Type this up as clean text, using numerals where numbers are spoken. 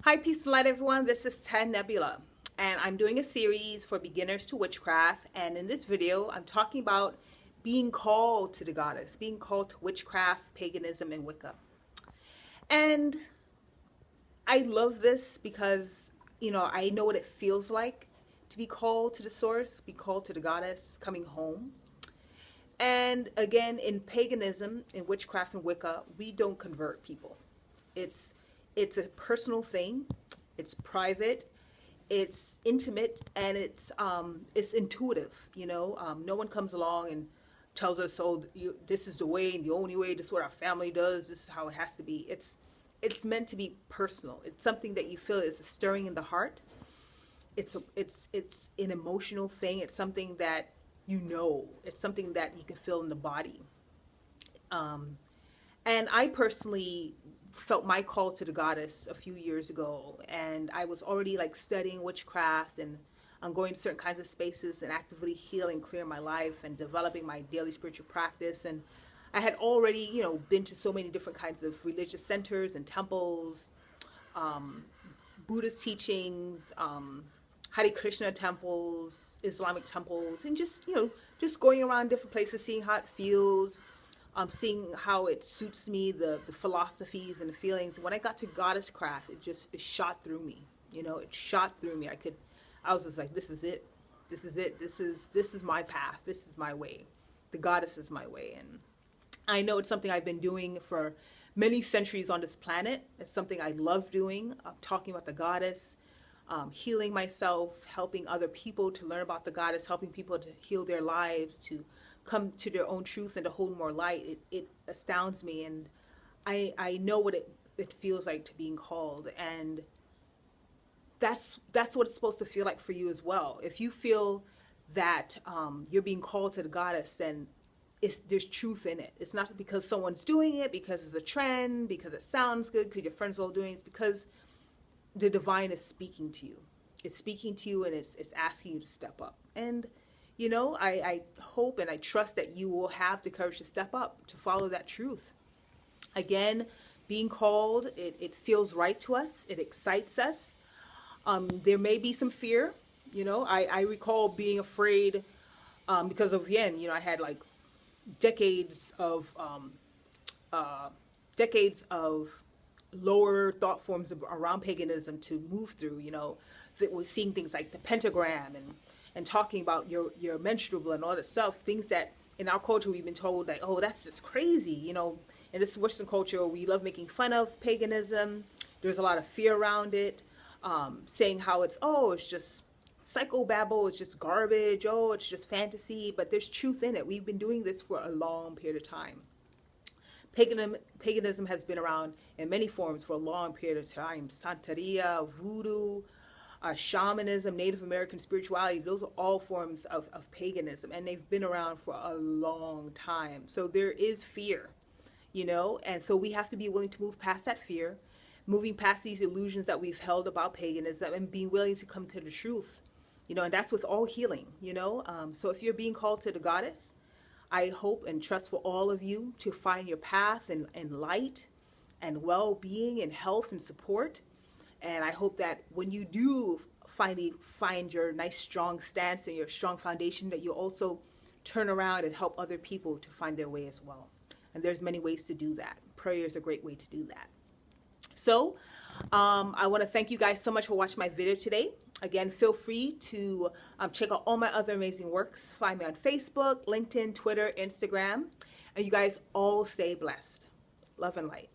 Hi, peace and light, everyone. This is Ten Nebula, and I'm doing a series for beginners to witchcraft. And in this video, I'm talking about being called to the goddess, being called to witchcraft, paganism, and Wicca. And I love this because, I know what it feels like to be called to the source, be called to the goddess, coming home. And again, in paganism, in witchcraft and Wicca, we don't convert people. It's it's a personal thing. It's private. It's intimate, and it's intuitive. No one comes along and tells us, "Oh, this is the way and the only way. This is what our family does. This is how it has to be." It's meant to be personal. It's something that you feel is a stirring in the heart. It's an emotional thing. It's something that It's something that you can feel in the body. And I personally felt my call to the goddess a few years ago, and I was already like studying witchcraft, and I'm going to certain kinds of spaces and actively healing, clearing my life and developing my daily spiritual practice. And I had already, been to so many different kinds of religious centers and temples, Buddhist teachings, Hare Krishna temples, Islamic temples, and just going around different places, seeing how it feels, seeing how it suits me, the philosophies and the feelings. When I got to goddess craft, it shot through me. It shot through me. I was just like, this is it. This is it. This is my path. This is my way. The goddess is my way. And I know it's something I've been doing for many centuries on this planet. It's something I love doing, talking about the goddess, healing myself, helping other people to learn about the goddess, helping people to heal their lives, to come to their own truth and to hold more light. It astounds me, and I know what it feels like to being called, and that's what it's supposed to feel like for you as well. If you feel that you're being called to the goddess, then there's truth in it. It's not because someone's doing it, because it's a trend, because it sounds good, because your friends are all doing it. It's because the divine is speaking to you. It's speaking to you, and it's asking you to step up. And I hope and I trust that you will have the courage to step up, to follow that truth. Again, being called, it feels right to us. It excites us. There may be some fear. I recall being afraid because of, again, I had like decades of lower thought forms around paganism to move through. That we're seeing things like the pentagram and talking about your menstrual and all that stuff, things that in our culture we've been told like, oh, that's just crazy. In this Western culture, we love making fun of paganism. There's a lot of fear around it, saying how it's just psychobabble, it's just garbage, oh, it's just fantasy, but there's truth in it. We've been doing this for a long period of time. Paganism has been around in many forms for a long period of time. Santeria, voodoo, shamanism, Native American spirituality, those are all forms of paganism, and they've been around for a long time. So there is fear, and so we have to be willing to move past that fear, moving past these illusions that we've held about paganism, and being willing to come to the truth, and that's with all healing, So if you're being called to the goddess, I hope and trust for all of you to find your path and light and well-being and health and support. And I hope that when you do finally find your nice strong stance and your strong foundation, that you also turn around and help other people to find their way as well. And there's many ways to do that. Prayer is a great way to do that. So I want to thank you guys so much for watching my video today. Again, feel free to check out all my other amazing works. Find me on Facebook, LinkedIn, Twitter, Instagram. And you guys all stay blessed. Love and light.